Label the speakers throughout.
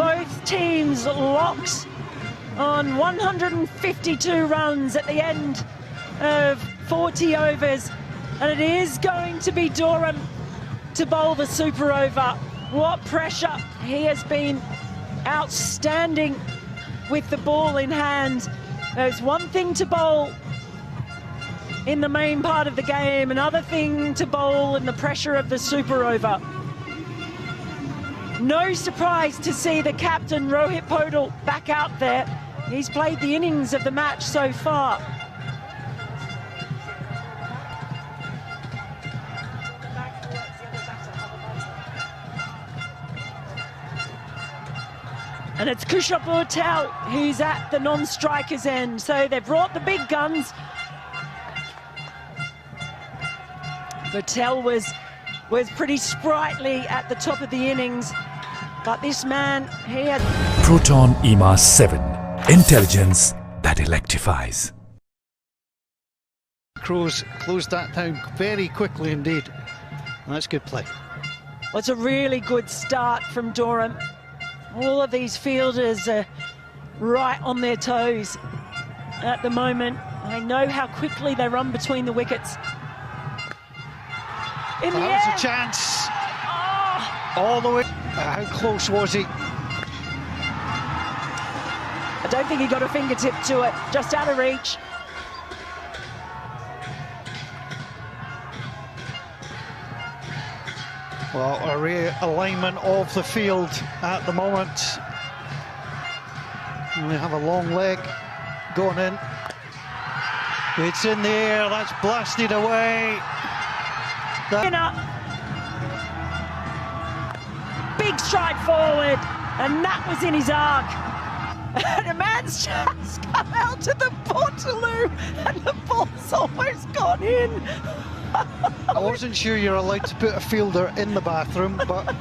Speaker 1: Both teams locked on 152 runs at the end of 40 overs. And it is going to be Durham to bowl the super over. What pressure. He has been outstanding with the ball in hand. There's one thing to bowl in the main part of the game, another thing to bowl in the pressure of the super over. No surprise to see the captain, Rohit Podal, back out there. He's played the innings of the match so far. And it's Kusha Patel who's at the non-strikers end. So they've brought the big guns. Patel was pretty sprightly at the top of the innings. But this man, he had...
Speaker 2: Proton EMA 7. Intelligence that electrifies.
Speaker 3: Crows closed that down very quickly indeed. And that's good play.
Speaker 1: Well, it's a really good start from Durham. All of these fielders are right on their toes at the moment. I know how quickly they run between the wickets. In the air.
Speaker 3: That was a chance. Oh. All the way. How close was he?
Speaker 1: I don't think he got a fingertip to it. Just out of reach.
Speaker 3: Well, a realignment of the field at the moment. And we have a long leg going in. It's in the air, that's blasted away.
Speaker 1: Big stride forward, and that was in his arc. And a man's just come out to the Portaloo, and the ball's almost gone in.
Speaker 3: I wasn't sure you're allowed to put a fielder in the bathroom, but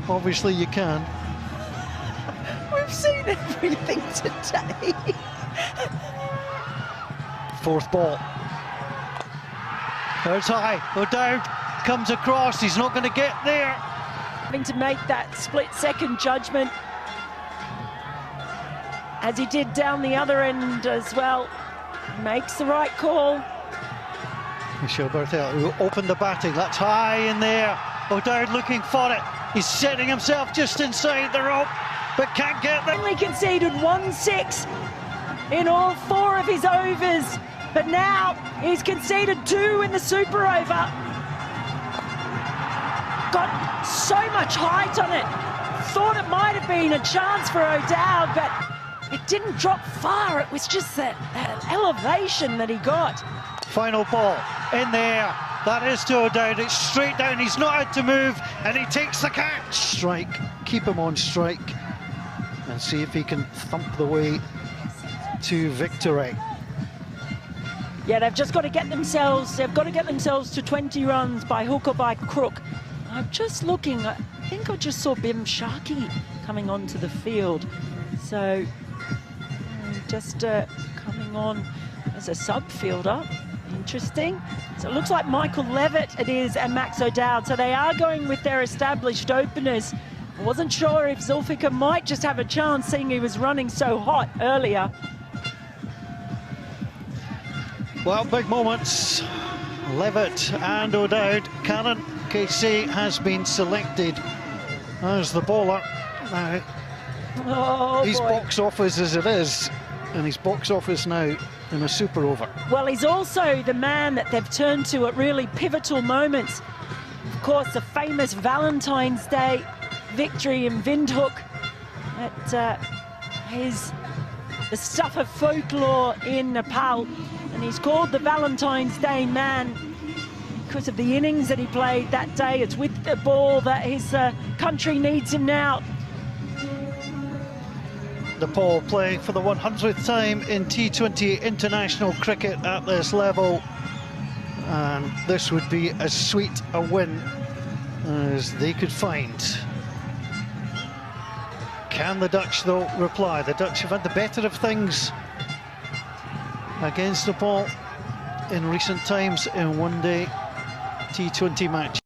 Speaker 3: obviously you can.
Speaker 1: We've seen everything today.
Speaker 3: Fourth ball. There's high, O'Dowd comes across, he's not going to get there.
Speaker 1: Having to make that split-second judgment, as he did down the other end as well. Makes the right call.
Speaker 3: Michel Bartel, who opened the batting, that's high in there. O'Dowd looking for it. He's setting himself just inside the rope, but can't get there.
Speaker 1: Only conceded 1-6 in all 4 of his overs, but now he's conceded 2 in the super over. Got so much height on it. Thought it might have been a chance for O'Dowd, but it didn't drop far. It was just that elevation that he got.
Speaker 3: Final ball in there. That is to O'Dowd. It's straight down. He's not had to move, and he takes the catch. Strike. Keep him on strike, and see if he can thump the way to victory.
Speaker 1: Yeah, they've just got to get themselves. They've got to get themselves to 20 runs by hook or by crook. I'm just looking. I think I just saw Bim Sharkey coming onto the field. So just coming on as a sub fielder. Interesting. So it looks like Michael Levitt it is and Max O'Dowd. So they are going with their established openers. I wasn't sure if Zulfikar might just have a chance, seeing he was running so hot earlier.
Speaker 3: Well, big moments. Levitt and O'Dowd. Karen Casey has been selected as the bowler. Now, he's box office as it is, and he's box office now in a super over.
Speaker 1: Well, he's also the man that they've turned to at really pivotal moments. Of course, the famous Valentine's Day victory in Windhoek. The stuff of folklore in Nepal, and he's called the Valentine's Day man because of the innings that he played that day. It's with the ball that his country needs him now.
Speaker 3: Nepal playing for the 100th time in T20 international cricket at this level, and this would be as sweet a win as they could find. Can the Dutch though reply? The Dutch have had the better of things against Nepal in recent times in one-day T20 match.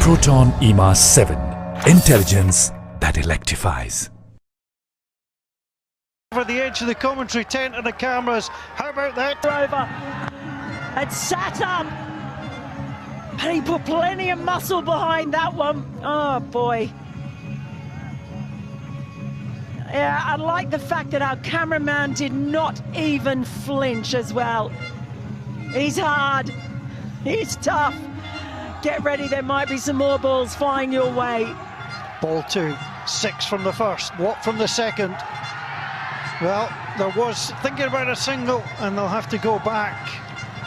Speaker 2: Proton EMA 7. Intelligence that electrifies.
Speaker 3: Over the edge of the commentary tent and the cameras. How about that?
Speaker 1: Over and sat up, and he put plenty of muscle behind that one. Oh boy. Yeah, I like the fact that our cameraman did not even flinch as well. He's hard, he's tough. Get ready, there might be some more balls flying your way.
Speaker 3: Ball 2, 6 from the first, what from the second? Well, there was thinking about a single, and they'll have to go back.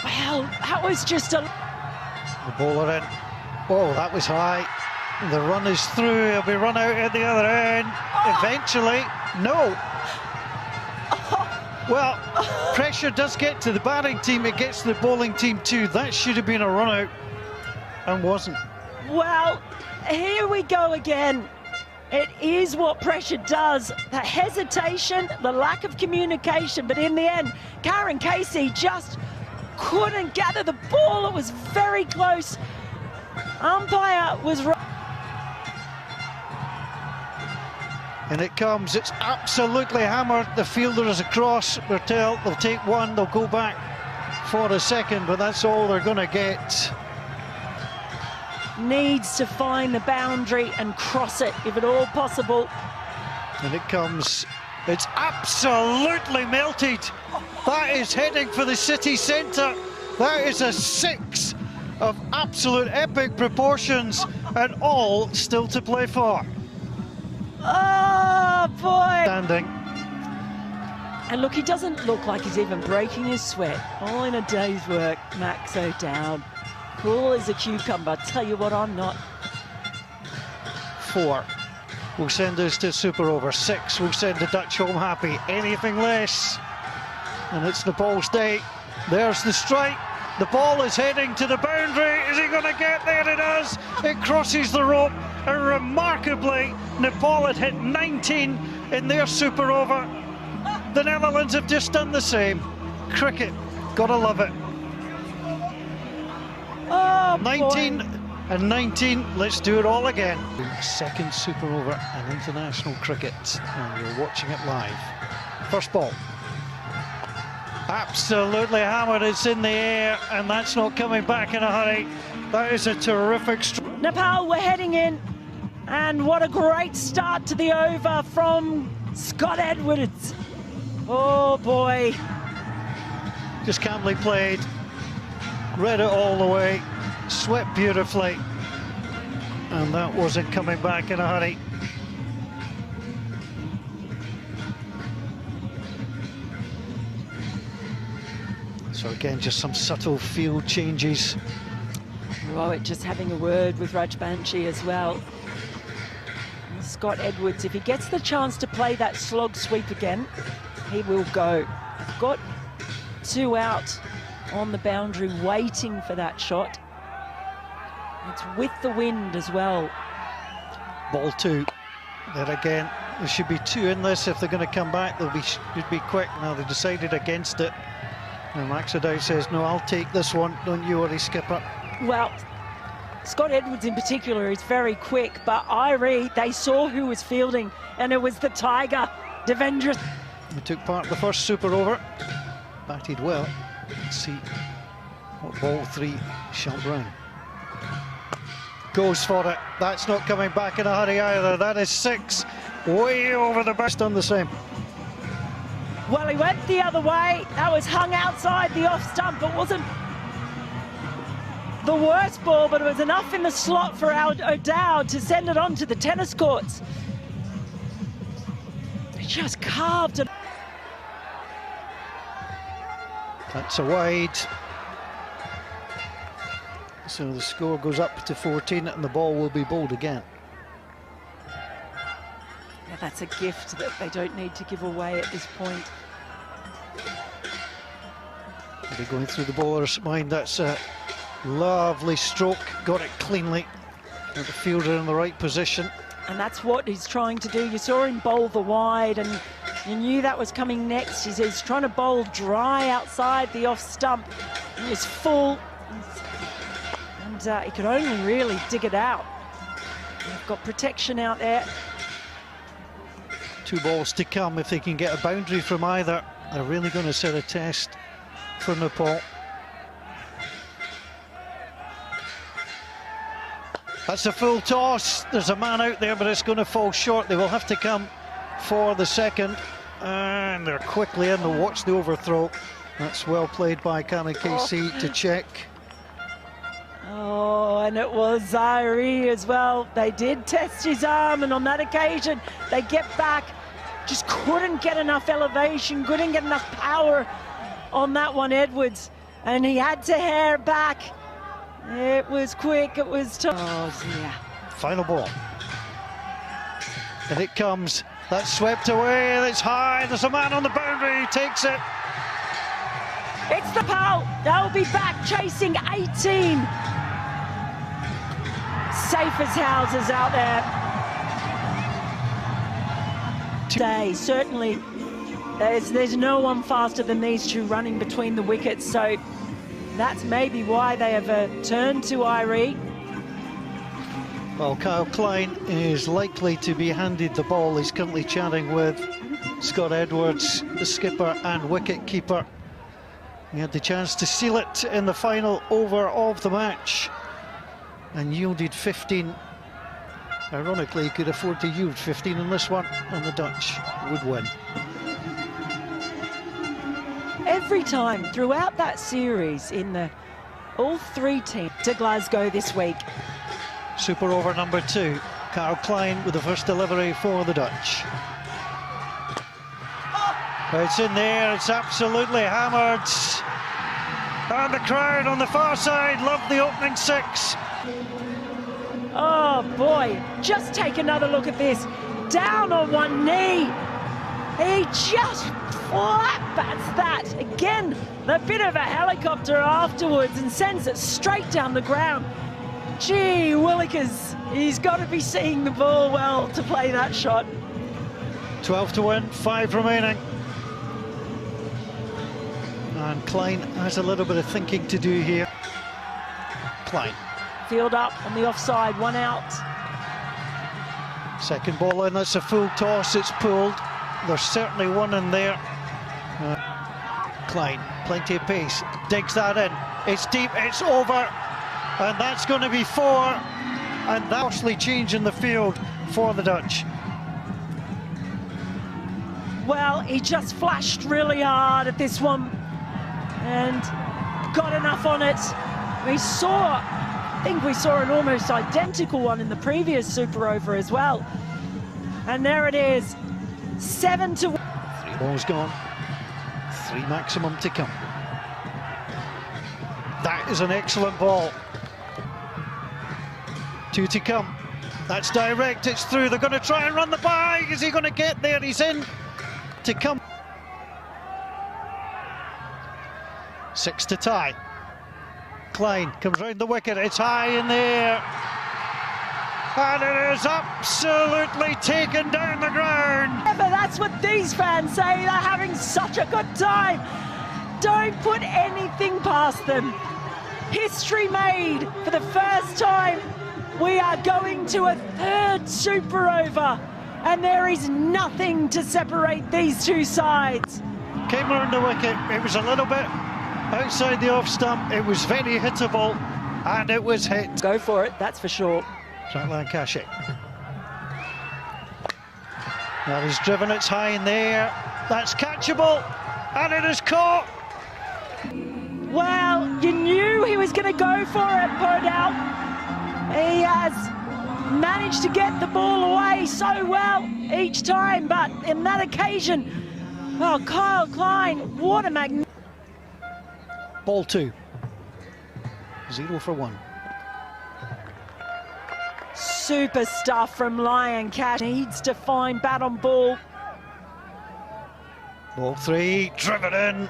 Speaker 1: Well, that was just a...
Speaker 3: The bowler in. Oh, that was high. The run is through. He'll be run out at the other end. Eventually, no. Well, pressure does get to the batting team. It gets to the bowling team too. That should have been a run out, and wasn't.
Speaker 1: Well, here we go again. It is what pressure does. The hesitation, the lack of communication, but in the end, Karen Casey just couldn't gather the ball. It was very close. Umpire was right.
Speaker 3: And it comes, it's absolutely hammered. The fielder is across. They'll take one, they'll go back for a second, but that's all they're going to get.
Speaker 1: Needs to find the boundary and cross it, if at all possible.
Speaker 3: And it comes, it's absolutely melted. That is heading for the city centre. That is a 6 of absolute epic proportions, and all still to play for.
Speaker 1: Oh boy!
Speaker 3: Standing.
Speaker 1: And look, he doesn't look like he's even breaking his sweat. All in a day's work, Max O'Dowd. Cool as a cucumber. Tell you what, I'm not.
Speaker 3: 4 will send us to super over. 6 will send the Dutch home happy. Anything less, and it's Nepal's day. There's the strike. The ball is heading to the boundary. Is he going to get there? It does. It crosses the rope. And remarkably, Nepal had hit 19 in their super over. The Netherlands have just done the same. Cricket, gotta love it.
Speaker 1: Oh,
Speaker 3: 19
Speaker 1: boy.
Speaker 3: and 19, let's do it all again. Second super over in international cricket, and you're watching it live. First ball. Absolutely hammered, it's in the air, and that's not coming back in a hurry. That is a terrific stroke.
Speaker 1: Nepal were heading in, and what a great start to the over from Scott Edwards. Oh boy.
Speaker 3: Just calmly played, read it all the way, swept beautifully, and that wasn't coming back in a hurry. So again, just some subtle field changes.
Speaker 1: Rowett just having a word with Rajbanshi as well. And Scott Edwards, if he gets the chance to play that slog sweep again, he will go. Got 2 out on the boundary waiting for that shot. It's with the wind as well.
Speaker 3: Ball 2. Then again, there should be 2 in this. If they're going to come back, should be quick. Now they decided against it. And Max O'Dowd says, no, I'll take this one. Don't you worry, skipper.
Speaker 1: Well, Scott Edwards in particular is very quick, but they saw who was fielding, and it was the Tiger, Devendra.
Speaker 3: He took part in the first super over. Batted well. Let's see what ball 3 shall bring. Goes for it. That's not coming back in a hurry either. That is 6. Way over the best on the same.
Speaker 1: Well, he went the other way. That was hung outside the off stump. It wasn't the worst ball, but it was enough in the slot for O'Dowd to send it on to the tennis courts. He just carved it.
Speaker 3: That's a wide. So the score goes up to 14 and the ball will be bowled again.
Speaker 1: Yeah, that's a gift that they don't need to give away at this point.
Speaker 3: They're going through the bowler's mind. That's a lovely stroke. Got it cleanly. Got the fielder in the right position.
Speaker 1: And that's what he's trying to do. You saw him bowl the wide, and you knew that was coming next. He's trying to bowl dry outside the off stump. He was full, and he could only really dig it out. You've got protection out there.
Speaker 3: 2 balls to come. If they can get a boundary from either, they're really going to set a test for Nepal. That's a full toss. There's a man out there, but it's going to fall short. They will have to come for the second. And they're quickly in to watch the overthrow. That's well played by Canon KC to check.
Speaker 1: Oh, and it was Zaire as well. They did test his arm, and on that occasion, they get back. Just couldn't get enough elevation, couldn't get enough power on that one, Edwards. And he had to hair back. It was quick, it was tough. Oh, yeah.
Speaker 3: Final ball. And it comes. That's swept away, it's high. There's a man on the boundary, he takes it.
Speaker 1: It's the Nepal. They'll be back chasing 18. Safe as houses out there. Today, certainly, there's no one faster than these two running between the wickets, so that's maybe why they have turned to Irie.
Speaker 3: Well, Kyle Klein is likely to be handed the ball. He's currently chatting with Scott Edwards, the skipper and wicket-keeper. He had the chance to seal it in the final over of the match and yielded 15. Ironically, he could afford to yield 15 in this one, and the Dutch would win.
Speaker 1: Every time throughout that series, all 3 teams to Glasgow this week.
Speaker 3: Super over number 2. Kyle Klein with the first delivery for the Dutch. It's in there, it's absolutely hammered. And the crowd on the far side love the opening 6.
Speaker 1: Oh boy, just take another look at this. Down on one knee. He just flat-bats that. Again, a bit of a helicopter afterwards and sends it straight down the ground. Gee willikers, he's got to be seeing the ball well to play that shot.
Speaker 3: 12 to win, 5 remaining. And Klein has a little bit of thinking to do here. Klein.
Speaker 1: Field up on the offside, 1 out.
Speaker 3: Second ball in, that's a full toss, it's pulled. There's certainly one in there. Klein, plenty of pace, digs that in. It's deep, it's over. And that's going to be 4. And that's the change in the field for the Dutch.
Speaker 1: Well, he just flashed really hard at this one and got enough on it. I think we saw an almost identical one in the previous Super Over as well. And there it is, 7 to 1.
Speaker 3: 3 balls gone, 3 maximum to come. That is an excellent ball. 2 to come. That's direct, it's through. They're going to try and run the bye. Is he going to get there? He's in to come. 6 to tie. Klein comes round the wicket, it's high in there. And it is absolutely taken down the ground.
Speaker 1: But that's what these fans say, they're having such a good time. Don't put anything past them. History made for the first time. We are going to a 3rd Super Over, and there is nothing to separate these two sides.
Speaker 3: Came around the wicket, it was a little bit outside the off stump, it was very hittable, and it was hit.
Speaker 1: Go for it, that's for sure.
Speaker 3: Trackline Kashyap. That is driven, it's high in there, that's catchable, and it is caught.
Speaker 1: Well, you knew he was going to go for it, Podell. He has managed to get the ball away so well each time, but in that occasion, oh, Kyle Klein, what a magnificent.
Speaker 3: Ball 2. 0 for 1.
Speaker 1: Super stuff from Lion Cash. Needs to find bat on ball.
Speaker 3: Ball 3, driven in.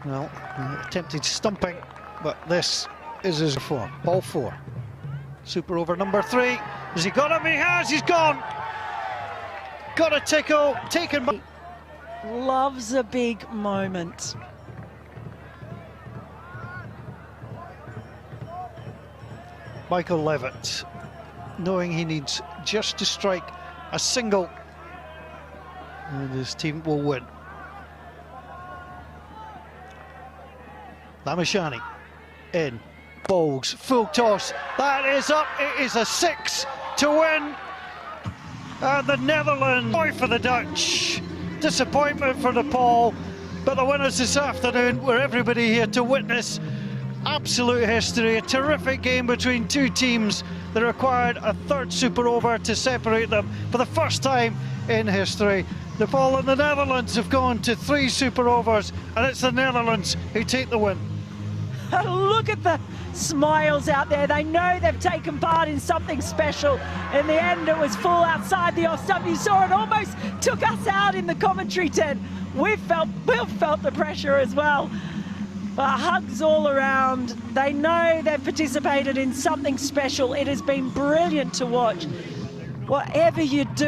Speaker 3: Well, attempted stumping, but this is his 4. Ball 4. Super over number 3. Has he got him? He has, he's gone. Got a tickle, taken by.
Speaker 1: Loves a big moment.
Speaker 3: Michael Levitt, knowing he needs just to strike a single and his team will win. Lamashani in, bowls, full toss, that is up, it is a 6 to win. And the Netherlands, joy for the Dutch, disappointment for Nepal, but the winners this afternoon were everybody here to witness absolute history, a terrific game between two teams that required a third super over to separate them for the first time in history. Nepal and the Netherlands have gone to 3 super overs, and it's the Netherlands who take the win.
Speaker 1: Look at the smiles out there. They know they've taken part in something special. In the end, it was full outside the off stump. You saw it almost took us out in the commentary tent. We've felt the pressure as well. But hugs all around. They know they've participated in something special. It has been brilliant to watch. Whatever you do.